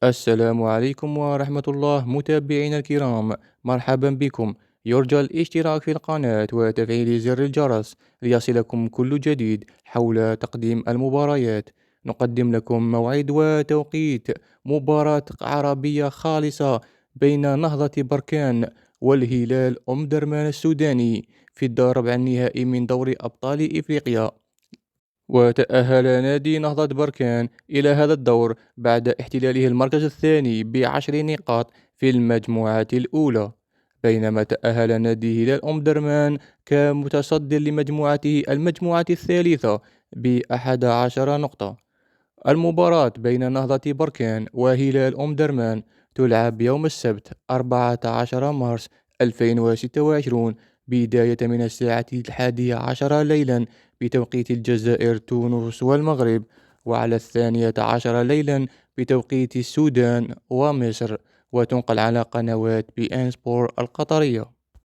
السلام عليكم ورحمة الله متابعينا الكرام، مرحبا بكم. يرجى الاشتراك في القناة وتفعيل زر الجرس ليصلكم كل جديد حول تقديم المباريات. نقدم لكم موعد وتوقيت مباراة عربية خالصة بين نهضة بركان والهلال درمان السوداني في الدور ربع النهائي من دوري أبطال إفريقيا. وتأهل نادي نهضة بركان إلى هذا الدور بعد احتلاله المركز الثاني ب10 نقاط في المجموعة الأولى، بينما تأهل نادي هلال درمان كمتصدر لمجموعته المجموعة الثالثة ب11 نقطة. المباراة بين نهضة بركان وهلال درمان تلعب يوم السبت 14 مارس 2026 بداية من الساعة 11 ليلا بتوقيت الجزائر تونس والمغرب، وعلى 12 ليلا بتوقيت السودان ومصر، وتنقل على قنوات بي ان سبور القطرية.